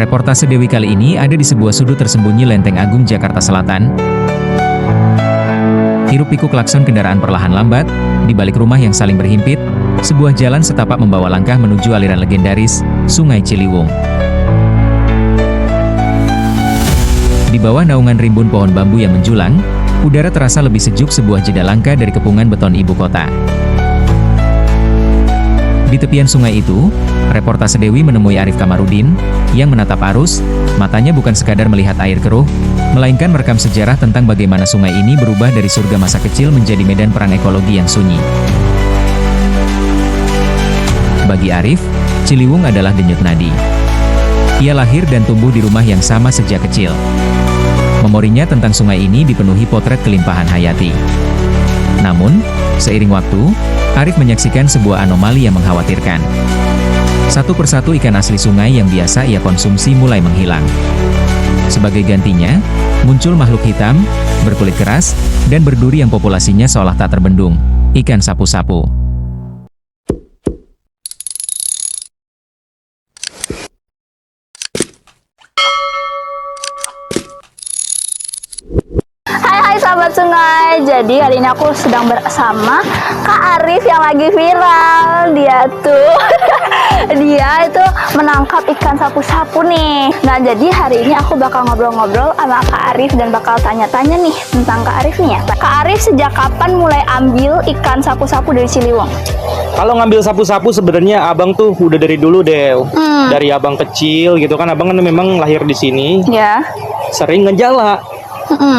Reportase Dewi kali ini ada di sebuah sudut tersembunyi Lenteng Agung, Jakarta Selatan. Hiruk-pikuk klakson kendaraan perlahan lambat, di balik rumah yang saling berhimpit, sebuah jalan setapak membawa langkah menuju aliran legendaris, Sungai Ciliwung. Di bawah naungan rimbun pohon bambu yang menjulang, udara terasa lebih sejuk sebuah jeda langkah dari kepungan beton ibu kota. Di tepian sungai itu, reportase Dewi menemui Arif Kamarudin, yang menatap arus, matanya bukan sekadar melihat air keruh, melainkan merekam sejarah tentang bagaimana sungai ini berubah dari surga masa kecil menjadi medan perang ekologi yang sunyi. Bagi Arif, Ciliwung adalah denyut nadi. Ia lahir dan tumbuh di rumah yang sama sejak kecil. Memorinya tentang sungai ini dipenuhi potret kelimpahan hayati. Namun, seiring waktu, Arif menyaksikan sebuah anomali yang mengkhawatirkan. Satu persatu ikan asli sungai yang biasa ia konsumsi mulai menghilang. Sebagai gantinya, muncul makhluk hitam, berkulit keras, dan berduri yang populasinya seolah tak terbendung, ikan sapu-sapu. Hai sahabat sungai, jadi hari ini aku sedang bersama Kak Arif yang lagi viral. Dia itu menangkap ikan sapu-sapu nih. Nah, jadi hari ini aku bakal ngobrol-ngobrol sama Kak Arif dan bakal tanya-tanya nih tentang Kak Arif nih ya. Kak Arif sejak kapan mulai ambil ikan sapu-sapu dari Ciliwung? Kalau ngambil sapu-sapu sebenarnya abang tuh udah dari dulu deh. Dari abang kecil gitu kan, abang kan memang lahir di sini. Ya. Sering ngejala.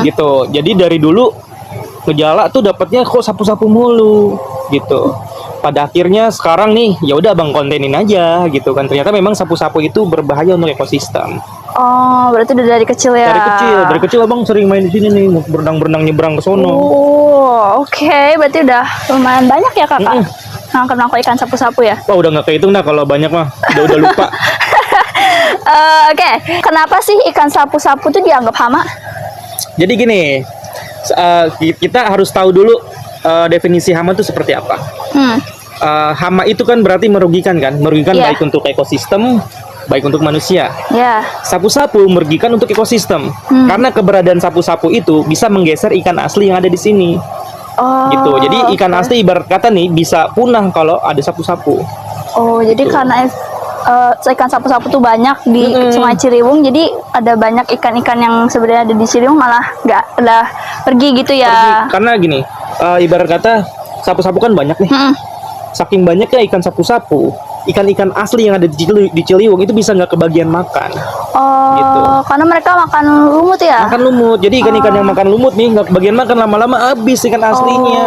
Gitu. Jadi dari dulu ngejala tuh dapatnya kok sapu-sapu mulu gitu. Pada akhirnya sekarang nih ya udah abang kontenin aja gitu kan. Ternyata memang sapu-sapu itu berbahaya untuk ekosistem. Oh, berarti udah dari kecil ya? Dari kecil abang sering main di sini nih, berenang-berenang nyebrang ke sono. Oh, oke. Berarti udah lumayan banyak ya kakak? Nangkep ikan sapu-sapu ya? Wah, udah nggak kehitung dah kalau banyak mah. Udah lupa. Oke. Kenapa sih ikan sapu-sapu tuh dianggap hama? Jadi gini, kita harus tahu dulu definisi hama itu seperti apa. Hama itu kan berarti merugikan kan, baik untuk ekosistem, baik untuk manusia. Sapu-sapu merugikan untuk ekosistem, karena keberadaan sapu-sapu itu bisa menggeser ikan asli yang ada di sini. Gitu. Jadi ikan asli ibarat kata nih bisa punah kalau ada sapu-sapu. Oh, jadi gitu. Karena ikan sapu-sapu tuh banyak di Sungai Ciliwung, jadi ada banyak ikan-ikan yang sebenarnya ada di Ciliwung malah udah pergi gitu ya. Karena gini, ibarat kata sapu-sapu kan banyak nih. Saking banyaknya ikan sapu-sapu, ikan-ikan asli yang ada di Ciliwung itu bisa nggak kebagian makan. Gitu. Karena mereka makan lumut ya? Makan lumut. Jadi ikan-ikan yang makan lumut nih nggak kebagian makan, lama-lama habis ikan aslinya.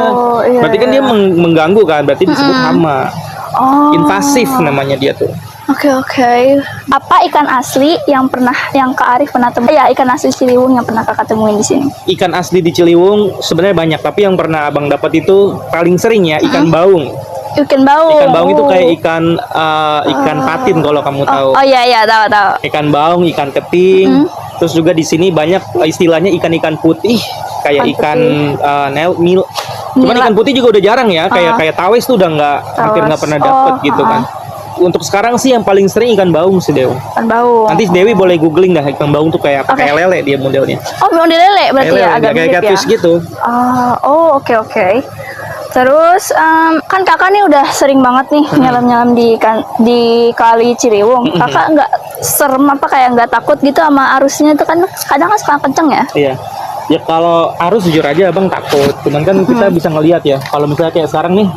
Berarti kan dia mengganggu kan, berarti disebut hama. Invasif namanya dia tuh. Oke. Apa ikan asli yang Kak Arif pernah temuin? Ya, ikan asli Ciliwung yang pernah Kakak temuin di sini. Ikan asli di Ciliwung sebenarnya banyak, tapi yang pernah abang dapat itu paling sering ya ikan baung. Ikan baung. Ikan baung itu kayak ikan patin kalau kamu tahu. Oh iya, tahu. Ikan baung, ikan keting. Terus juga di sini banyak istilahnya ikan-ikan putih, kayak ikan nil. Cuman ikan putih juga udah jarang ya, kayak tawes tuh udah hampir nggak pernah dapet gitu kan. Untuk sekarang sih yang paling sering ikan baung sih, Dewi. Ikan baung. Nanti Dewi boleh googling dah ikan baung tuh kayak kayak lele dia modelnya. Oh, model lele berarti lele, ya, agak mirip kayak fish gitu. Oke. Terus kan kakak nih udah sering banget nih nyelam-nyelam di kali Ciliwung. Kakak nggak serem apa kayak nggak takut gitu sama arusnya itu kan kadang kan suka kenceng ya? Iya. Ya kalau arus jujur aja abang takut. Cuman kan kita bisa ngelihat ya. Kalau misalnya kayak sekarang nih,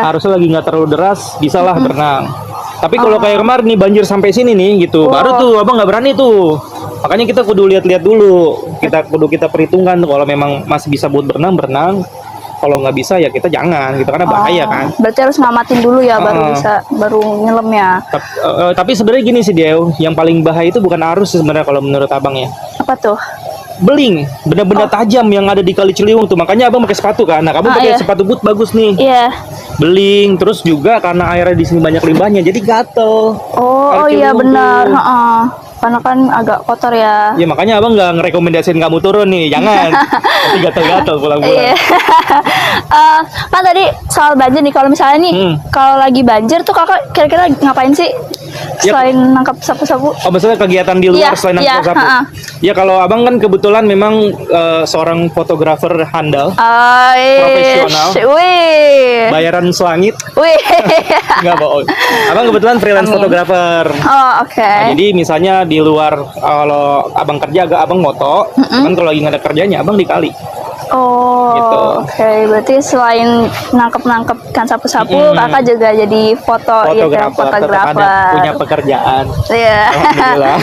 arusnya lagi nggak terlalu deras, bisalah berenang. Tapi kalau kayak kemarin nih banjir sampai sini nih gitu, baru tuh abang nggak berani tuh. Makanya kita kudu lihat-lihat dulu. Kita perhitungkan tuh kalau memang masih bisa buat berenang. Kalau nggak bisa ya kita jangan gitu karena bahaya kan. Berarti harus ngamatin dulu ya baru nyelam ya. Tapi sebenarnya gini sih Dew, yang paling bahaya itu bukan arus sebenarnya kalau menurut abang ya. Apa tuh? Beling, benda-benda tajam yang ada di Kali Ciliwung tuh. Makanya abang pakai sepatu kan. Nah, kamu pakai sepatu boot bagus nih. Beling, terus juga karena airnya di sini banyak limbahnya, jadi gatel. Oh iya benar. Karena kan agak kotor ya. Ya makanya abang nggak ngerekomendasiin kamu turun nih, jangan. Nanti gatel-gatel pulang-pulang. Kan tadi soal banjir nih, kalau misalnya nih, kalau lagi banjir tuh kakak kira-kira ngapain sih? Ya. Selain nangkap sapu-sapu. Oh, maksudnya kegiatan di luar Iya, selain iya, nangkap sapu. ha-ha. Ya kalau abang kan kebetulan memang seorang fotografer handal, profesional. Wih. bayaran selangit, Wih. nggak bohong. Abang kebetulan freelance Amin. fotografer. Oh, oke. Nah, jadi misalnya di luar kalau abang kerja agak abang moto, kan kalau lagi nggak ada kerjanya abang di kali. Oh, Gitu. oke. Berarti selain nangkep ikan sapu-sapu, kakak juga jadi Fotografer, tetap ada punya pekerjaan. Iya. Alhamdulillah.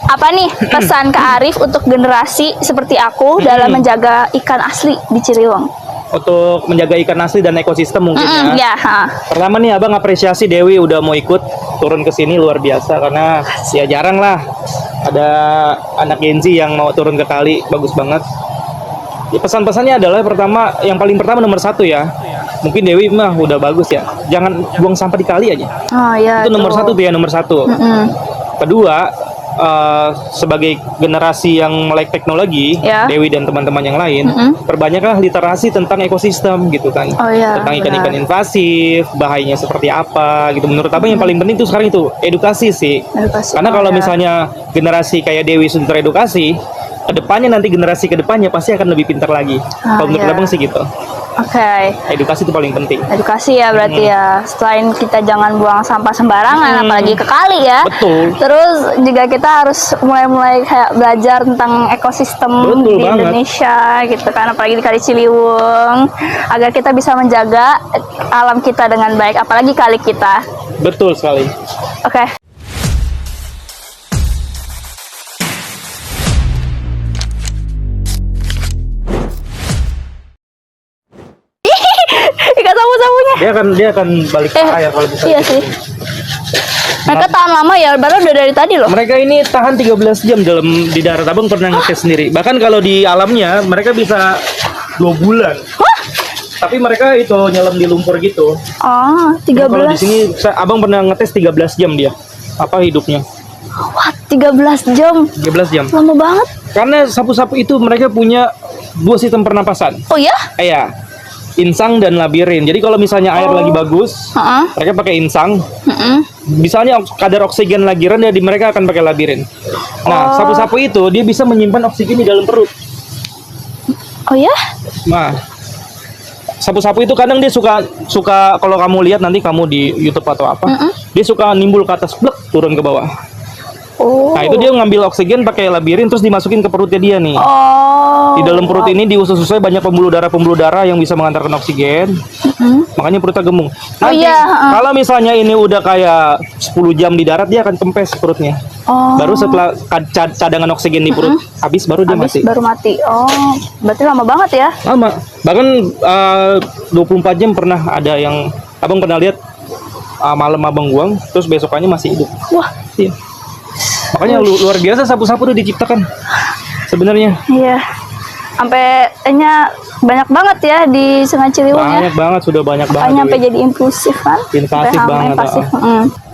Apa nih pesan Kak Arif untuk generasi seperti aku dalam menjaga ikan asli di Ciliwung? Untuk menjaga ikan asli dan ekosistem mungkin ya. Ya, ha. Pertama nih abang apresiasi Dewi udah mau ikut turun ke sini luar biasa karena ya jarang lah ada anak Gen Z yang mau turun ke kali, bagus banget. Ya, pesan-pesannya adalah pertama, yang paling pertama nomor 1 ya. Mungkin Dewi mah udah bagus ya. Jangan buang sampah di kali aja. Oh ya. Itu nomor 1 tuh ya, nomor 1. Kedua, sebagai generasi yang melek teknologi, Ya. Dewi dan teman-teman yang lain, perbanyaklah literasi tentang ekosistem gitu kan. Oh iya. Tentang ikan-ikan benar. invasif, bahayanya seperti apa gitu. Menurut abang yang paling penting tuh sekarang itu edukasi sih. Edukasi. Karena Oh, kalau ya. misalnya generasi kayak Dewi sudah teredukasi, kedepannya nanti generasi kedepannya pasti akan lebih pintar lagi. Kalau menurut ya. abang sih gitu. Oke. Edukasi itu paling penting. Edukasi ya berarti ya. Selain kita jangan buang sampah sembarangan, apalagi ke kali ya. Betul. Terus juga kita harus mulai kayak belajar tentang ekosistem Betul di banget. Indonesia gitu kan, apalagi di Kali Ciliwung, agar kita bisa menjaga alam kita dengan baik, apalagi kali kita. Betul sekali. Oke. Ikan sapu-sapunya. Dia akan balik ke air kalau bisa. Iya sih. Mereka tahan lama ya, baru udah dari tadi loh. Mereka ini tahan 13 jam di darat. Abang pernah ngetes sendiri. Bahkan kalau di alamnya mereka bisa 2 bulan. Wah, Tapi mereka itu nyelam di lumpur gitu. oh, Kalau di 13. sini abang pernah ngetes 13 jam dia. Apa hidupnya? Wah, 13 jam. 13 jam. Lama banget. Karena sapu-sapu itu mereka punya 2 sistem pernapasan. Oh ya? Iya. Insang dan labirin. Jadi kalau misalnya air lagi bagus, Heeh. mereka pakai insang. Heeh. Misalnya kadar oksigen lagi rendah, di mereka akan pakai labirin. Nah, sapu-sapu itu dia bisa menyimpan oksigen di dalam perut. Oh ya? Nah, sapu-sapu itu kadang dia suka kalau kamu lihat nanti kamu di YouTube atau apa, dia suka nimbul ke atas, blek, turun ke bawah. Oh. Nah, itu dia ngambil oksigen pakai labirin terus dimasukin ke perutnya dia nih. Oh. Di dalam perut ini di usus-ususnya banyak pembuluh darah yang bisa mengantarkan oksigen. Makanya perutnya gemuk. Nanti iya, kalau misalnya ini udah kayak 10 jam di darat, dia akan kempes perutnya. Oh. Baru setelah cadangan oksigen di perut habis, baru dia Habis mati. baru mati. Oh, berarti lama banget ya? Lama. Bahkan 24 jam pernah ada yang abang pernah lihat, malam abang buang terus besokannya masih hidup. Wah, Iya. Makanya luar biasa sapu-sapu udah diciptakan sebenarnya. iya. Sampai banyak banget ya di Sungai Ciliwung ya. Banyak banget, sudah banyak banget. Makanya sampai Dewi. jadi impulsif kan? Invasif Sampai hama, banget, invasif.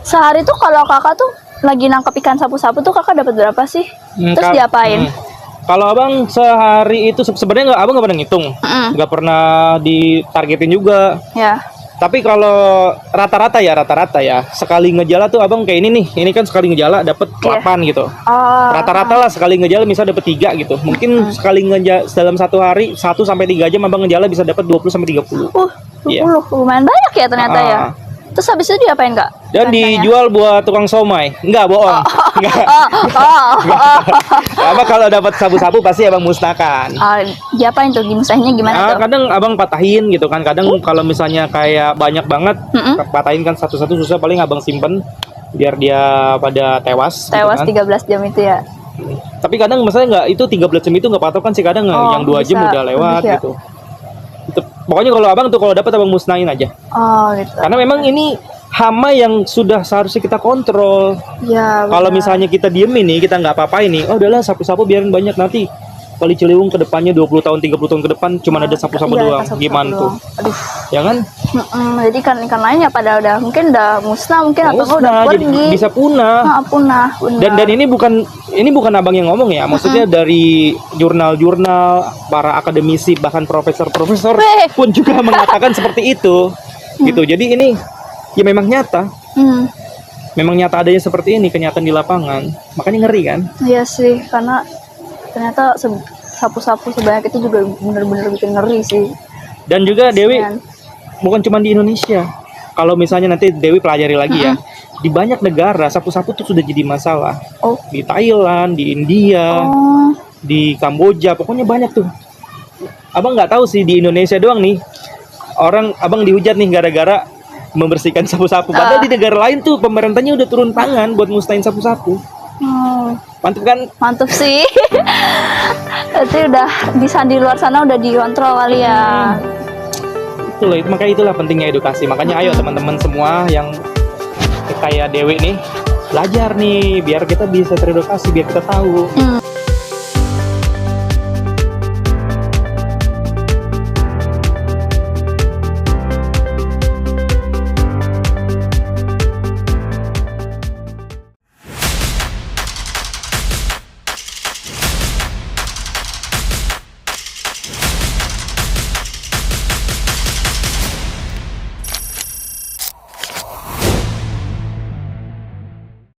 Sehari tuh kalau kakak tuh lagi nangkep ikan sapu-sapu tuh kakak dapat berapa sih? Terus diapain? Kalau abang sehari itu sebenarnya abang nggak pernah ngitung, nggak pernah ditargetin juga. Ya. Tapi kalau rata-rata ya sekali ngejala tuh abang kayak ini kan sekali ngejala dapat 8 gitu. Oh. Rata-rata lah sekali ngejala bisa dapat 3 gitu. Mungkin sekali ngejala dalam 1 hari 1 sampai 3 jam abang ngejala bisa dapat 20 sampai 30. 20. Iya. Lumayan banyak ya ternyata ya. Ah. Terus habis itu diapain Kak? Dan Rasanya? dijual buat tukang somai. Enggak, bohong. Enggak. Apa kalau dapat sabu-sabu pasti abang musnahkan. Diapain tuh? Musnahnya gimana tuh? Kadang abang patahin gitu kan. Kadang kalau misalnya kayak banyak banget, patahin kan satu-satu susah, paling abang simpen biar dia pada tewas. Tewas gitu kan. 13 jam itu ya. Tapi kadang misalnya nggak, itu 13 jam itu nggak patokan sih, kadang yang 2 jam bisa udah lewat lebih ya. gitu. Pokoknya kalau abang tuh kalau dapat abang musnahin aja. Oh gitu. Karena memang ini hama yang sudah seharusnya kita kontrol. Ya. Kalau benar. misalnya kita diemin nih, kita nggak apa-apain nih, oh udahlah sapu-sapu biarin banyak, nanti Kali Ciliwung ke depannya 20 tahun 30 tahun ke depan cuma ada sapu-sapu Iya, doang. sapu-sapu Gimana doang. tuh? Aduh. Ya kan? Jadi ikan-ikan lainnya pada mungkin udah musnah mungkin atau Musnah, udah jadi pergi. bisa punah. Punah. Benar. Dan ini bukan abang yang ngomong ya, maksudnya dari jurnal-jurnal, para akademisi, bahkan profesor-profesor Weh. pun juga mengatakan seperti itu. Gitu. Jadi ini ya memang nyata. Hmm. Memang nyata adanya seperti ini, kenyataan di lapangan. Makanya ngeri kan? Iya sih, karena ternyata sapu-sapu sebanyak itu juga bener-bener bikin ngeri sih. Dan juga Dewi, Kasian. bukan cuma di Indonesia. Kalau misalnya nanti Dewi pelajari lagi ya, di banyak negara sapu-sapu tuh sudah jadi masalah. Oh. Di Thailand, di India, Oh. di Kamboja, pokoknya banyak tuh. Abang nggak tahu sih di Indonesia doang nih. Abang dihujat nih gara-gara membersihkan sapu-sapu. Padahal di negara lain tuh pemerintahnya udah turun tangan buat musnahin sapu-sapu. Oh. Mantap kan? Mantep sih. Berarti udah bisa di luar sana udah dikontrol kali ya. Makanya itulah pentingnya edukasi. Makanya ayo teman-teman semua yang kayak Dewi nih, belajar nih biar kita bisa teredukasi, biar kita tahu.